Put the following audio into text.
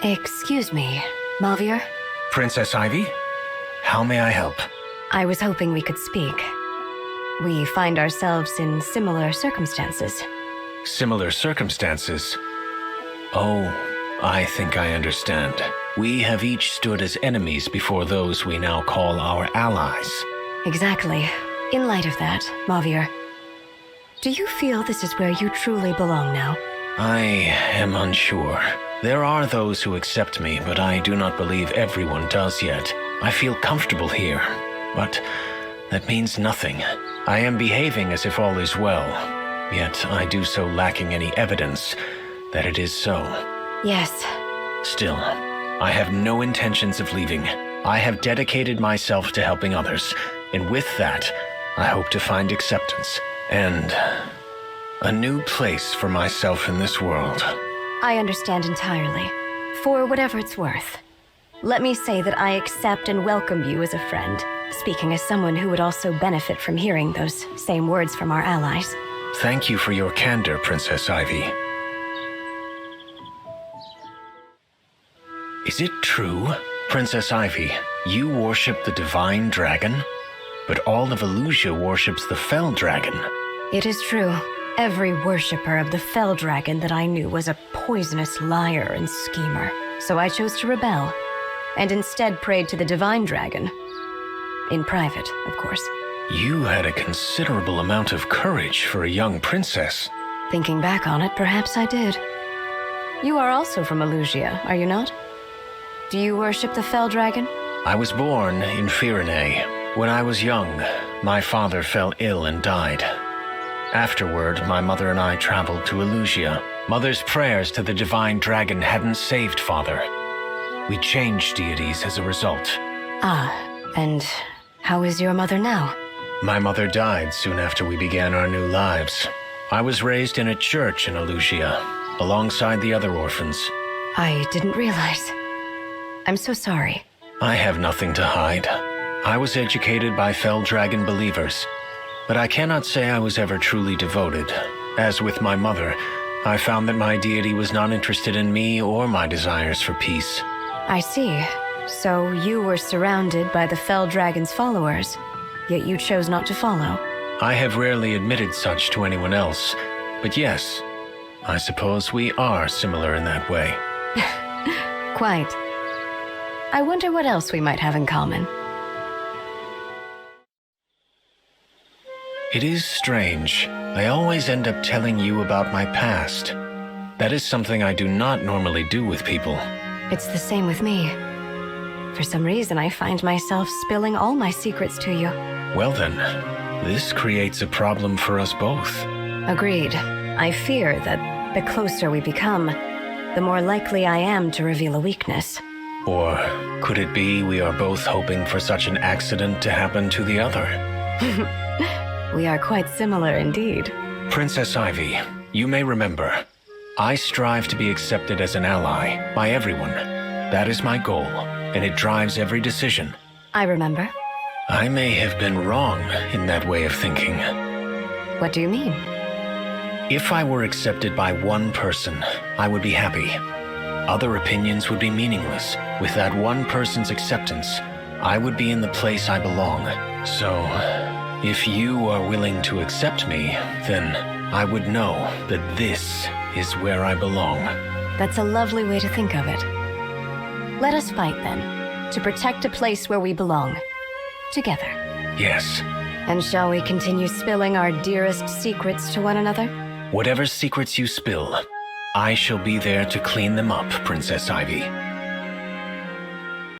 Excuse me, Mauvier? Princess Ivy? How may I help? I was hoping we could speak. We find ourselves in similar circumstances. Similar circumstances? Oh, I think I understand. We have each stood as enemies before those we now call our allies. Exactly. In light of that, Mauvier, do you feel this is where you truly belong now? I am unsure. There are those who accept me, but I do not believe everyone does yet. I feel comfortable here, but that means nothing. I am behaving as if all is well, yet I do so lacking any evidence that it is so. Yes. Still, I have no intentions of leaving. I have dedicated myself to helping others, and with that, I hope to find acceptance and a new place for myself in this world. I understand entirely. For whatever it's worth. Let me say that I accept and welcome you as a friend, speaking as someone who would also benefit from hearing those same words from our allies. Thank you for your candor, Princess Ivy. Is it true, Princess Ivy, you worship the divine dragon, but all of Elusia worships the fell dragon? It is true. Every worshipper of the fell dragon that I knew was a poisonous liar and schemer. So I chose to rebel, and instead prayed to the divine dragon. In private, of course. You had a considerable amount of courage for a young princess. Thinking back on it, perhaps I did. You are also from Elusia, are you not? Do you worship the fell dragon? I was born in Firene. When I was young, my father fell ill and died. Afterward, my mother and I traveled to Elusia. Mother's prayers to the divine dragon hadn't saved father. We changed deities as a result. Ah, and how is your mother now? My mother died soon after we began our new lives. I was raised in a church in Elusia, alongside the other orphans. I didn't realize. I'm so sorry. I have nothing to hide. I was educated by fell dragon believers, but I cannot say I was ever truly devoted. As with my mother, I found that my deity was not interested in me or my desires for peace. I see. So you were surrounded by the fell dragon's followers, yet you chose not to follow. I have rarely admitted such to anyone else, but yes, I suppose we are similar in that way. Quite. I wonder what else we might have in common. It is strange. I always end up telling you about my past. That is something I do not normally do with people. It's the same with me. For some reason, I find myself spilling all my secrets to you. Well then, this creates a problem for us both. Agreed. I fear that the closer we become, the more likely I am to reveal a weakness. Or could it be we are both hoping for such an accident to happen to the other? We are quite similar indeed. Princess Ivy, you may remember, I strive to be accepted as an ally by everyone. That is my goal, and it drives every decision. I remember. I may have been wrong in that way of thinking. What do you mean? If I were accepted by one person, I would be happy. Other opinions would be meaningless. With that one person's acceptance, I would be in the place I belong. So, if you are willing to accept me, then I would know that this is where I belong. That's a lovely way to think of it. Let us fight then, to protect a place where we belong. Together. Yes. And shall we continue spilling our dearest secrets to one another? Whatever secrets you spill, I shall be there to clean them up, Princess Ivy.